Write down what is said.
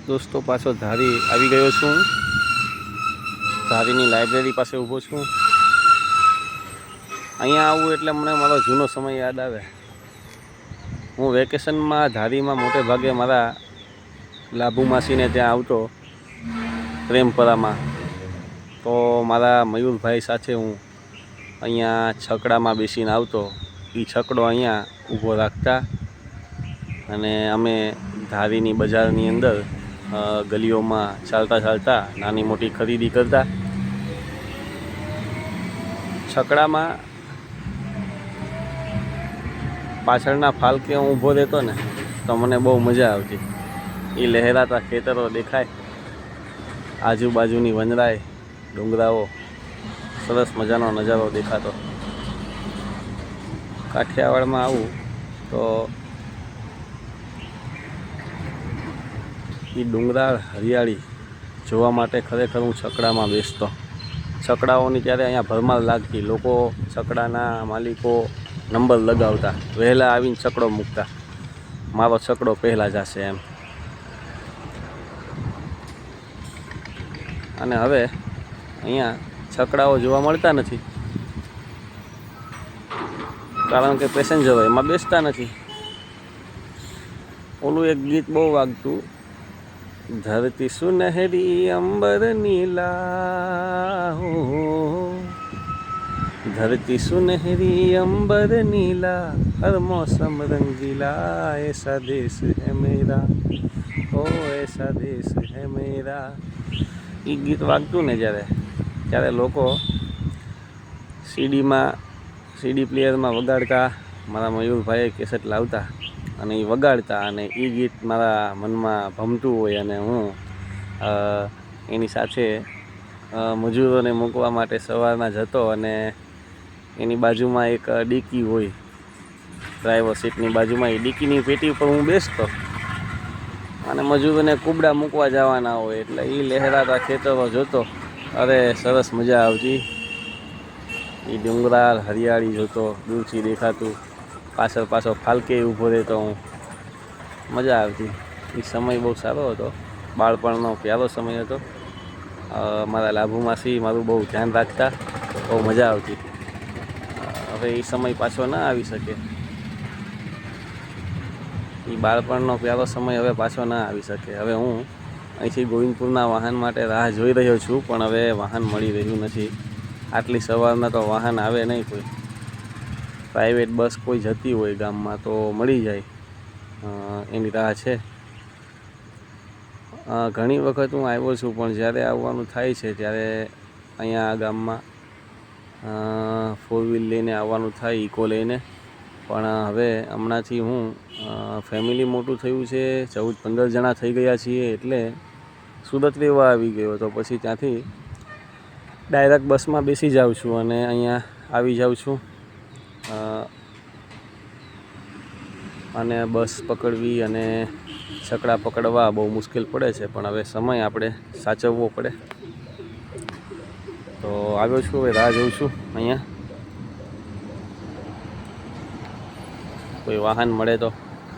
દોસ્તો પાછો ધારી આવી ગયો છું। ધારીની લાઇબ્રેરી પાસે ઊભો છું। અહીંયા આવું એટલે મને મારો જૂનો સમય યાદ આવે। હું વેકેશનમાં ધારીમાં મોટે ભાગે મારા લાભુ માસીને ત્યાં આવતો પ્રેમપરામાં। તો મારા મયુરભાઈ સાથે હું અહીંયા છકડામાં બેસીને આવતો। એ છકડો અહીંયા ઊભો રાખતા અને અમે ધારીની બજારની અંદર ગલીઓમાં ચાલતા ચાલતા નાની મોટી ખરીદી કરતા। છકડામાં પાછળના ફાલકે હું ઊભો રહેતો ને તો મને બહુ મજા આવતી। એ લહેરાતા ખેતરો દેખાય, આજુબાજુની વનરાય, ડુંગરાઓ, સરસ મજાનો નજારો દેખાતો। કાઠિયાવાડમાં આવું તો એ ડુંગરાળ હરિયાળી જોવા માટે ખરેખર હું છકડામાં બેસતો। છકડાઓની ત્યારે અહીંયા ભરમાર લાગતી। લોકો છકડાના માલિકો નંબર લગાવતા, વહેલા આવીને છકડો મૂકતા, મારો છકડો પહેલાં જશે એમ। અને હવે અહીંયા છકડાઓ જોવા મળતા નથી, કારણ કે પેસેન્જરો એમાં બેસતા નથી। ઓલું એક ગીત બહુ વાગતું, ધરતી સુનહેરી અંબર નીલા હો, धरती सुनहरी अंबर नीला, हर मौसम रंगीला, ऐसा देश है मेरा, ओ ऐसा देश है मेरा। એ ગીત વાગતું ને ત્યારે લોકો સીડી પ્લેયરમાં વગાડતા। મારા મયુરભાઈએ કેસેટ લાવતા અને એ વગાડતા અને એ ગીત મારા મનમાં ભમતું હોય અને હું એની સાથે મજૂરોને મૂકવા માટે સવારના જતો અને એની બાજુમાં એક ડીકી હોય, ડ્રાઈવર સીટની બાજુમાં એ ડીકીની પેટી ઉપર હું બેસતો અને મજૂરોને કુબડા મૂકવા જવાના હોય એટલે એ લહેરાતા ખેતરો જોતો। અરે સરસ મજા આવતી। એ ડુંગરાળ હરિયાળી જોતો, દૂરથી દેખાતું, પાછો ફાલકે ઊભો રહેતો હું, મજા આવતી। એ સમય બહુ સારો હતો, બાળપણનો પ્યારો સમય હતો। મારા લાભુ માસી મારું બહુ ધ્યાન રાખતા, બહુ મજા આવતી। હવે એ સમય પાછો ના આવી શકે। એ બાળપણનો પ્યારો સમય હવે પાછો ના આવી શકે। હવે હું અહીંથી ગોવિંદપુરના વાહન માટે રાહ જોઈ રહ્યો છું, પણ હવે વાહન મળી રહ્યું નથી। આટલી સવારના તો વાહન આવે નહીં કોઈ। પ્રાઇવેટ બસ કોઈ જતી હોય ગામમાં તો મળી જાય, એની રાહ છે। ઘણી વખત હું આવ્યો છું, પણ જ્યારે આવવાનું થાય છે ત્યારે અહીંયા ગામમાં 4 વ્હીલ લઈને આવવાનું થાય, ઇકો લઈને। પણ હવે હમણાંથી હું ફેમિલી મોટું થયું છે, 14-15 જણા થઈ ગયા છીએ, એટલે સુરત રહેવા આવી ગયો। તો પછી ત્યાંથી ડાયરેક્ટ બસમાં બેસી જાઉં છું અને અહીંયા આવી જાઉં છું। અને બસ પકડવી અને છકડા પકડવા બહુ મુશ્કેલ પડે છે, પણ હવે સમય આપણે સાચવવો પડે। તો આવ્યો છું, હવે રાહ જોઉં છું અહીંયા કોઈ વાહન મળે તો।